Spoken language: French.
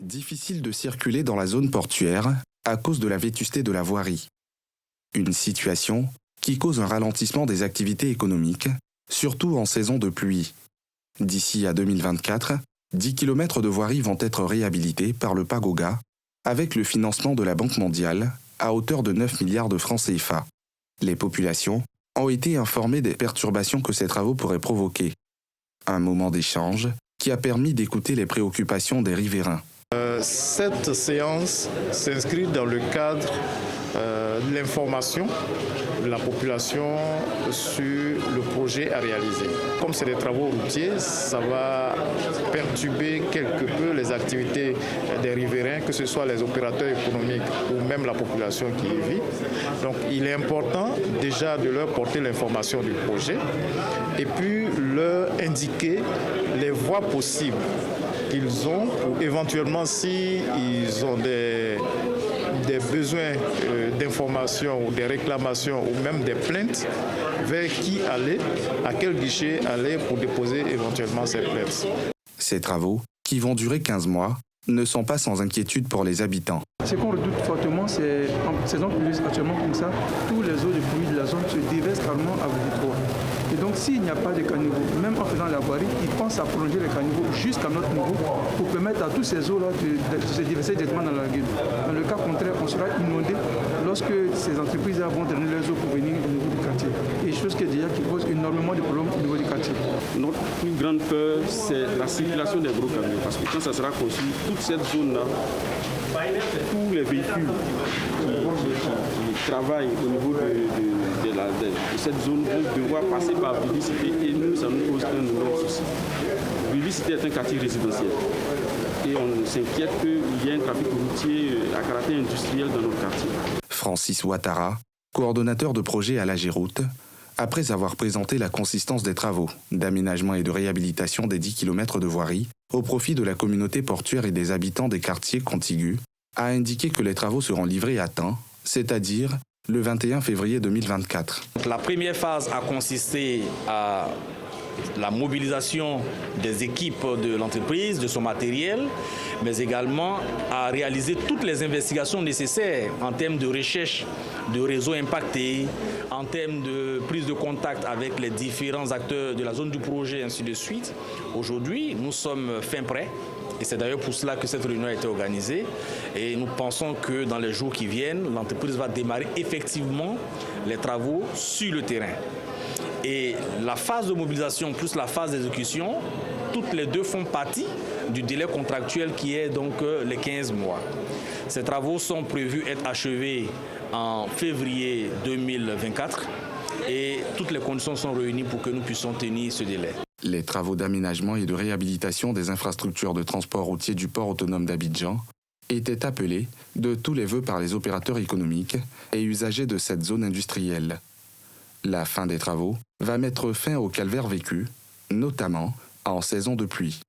Difficile de circuler dans la zone portuaire à cause de la vétusté de la voirie. Une situation qui cause un ralentissement des activités économiques, surtout en saison de pluie. D'ici à 2024, 10 km de voirie vont être réhabilités par le PAGOGA avec le financement de la Banque mondiale à hauteur de 9 milliards de francs CFA. Les populations ont été informées des perturbations que ces travaux pourraient provoquer. Un moment d'échange qui a permis d'écouter les préoccupations des riverains. Cette séance s'inscrit dans le cadre de l'information de la population sur le projet à réaliser. Comme c'est des travaux routiers, ça va perturber quelque peu les activités des riverains, que ce soit les opérateurs économiques ou même la population qui y vit. Donc il est important déjà de leur porter l'information du projet et puis leur indiquer les voies possibles qu'ils ont pour éventuellement, s'ils ont des besoins d'informations ou des réclamations ou même des plaintes, vers qui aller, à quel guichet aller pour déposer éventuellement ces plaintes. Ces travaux, qui vont durer 15 mois, ne sont pas sans inquiétude pour les habitants. Ce qu'on redoute fortement, c'est en saison pluvieuse actuellement comme ça, tous les eaux de pluie de la zone se déversent carrément à Boudikro. Et donc s'il n'y a pas de caniveau, même en faisant la voirie, ils pensent à prolonger les caniveaux jusqu'à notre niveau pour permettre à toutes ces eaux-là de se déverser directement dans la lagune. Dans le cas contraire, on sera inondé lorsque ces entreprises vont drainer leurs eaux pour venir au niveau du quartier. Et chose qui pose énormément de problèmes au niveau du quartier. Notre plus grande peur, c'est la circulation des gros camions. Parce que quand ça sera construit, toute cette zone-là, tous les véhicules qui travaillent au niveau de cette zone vont devoir passer par Vivicité et nous, ça nous pose un énorme souci. Vivicité est un quartier résidentiel et on s'inquiète qu'il y ait un trafic routier à caractère industriel dans notre quartier. Francis Ouattara, coordonnateur de projet à l'AGEROUTE, après avoir présenté la consistance des travaux d'aménagement et de réhabilitation des 10 km de voirie au profit de la communauté portuaire et des habitants des quartiers contigus, a indiqué que les travaux seront livrés à temps, c'est-à-dire le 21 février 2024. La première phase a consisté à la mobilisation des équipes de l'entreprise, de son matériel, mais également à réaliser toutes les investigations nécessaires en termes de recherche de réseaux impactés, en termes de prise de contact avec les différents acteurs de la zone du projet, ainsi de suite. Aujourd'hui, nous sommes fin prêts. Et c'est d'ailleurs pour cela que cette réunion a été organisée. Et nous pensons que dans les jours qui viennent, l'entreprise va démarrer effectivement les travaux sur le terrain. Et la phase de mobilisation plus la phase d'exécution, toutes les deux font partie du délai contractuel qui est donc les 15 mois. Ces travaux sont prévus être achevés en février 2024 et toutes les conditions sont réunies pour que nous puissions tenir ce délai. Les travaux d'aménagement et de réhabilitation des infrastructures de transport routier du port autonome d'Abidjan étaient appelés de tous les vœux par les opérateurs économiques et usagers de cette zone industrielle. La fin des travaux va mettre fin au calvaire vécu, notamment en saison de pluie.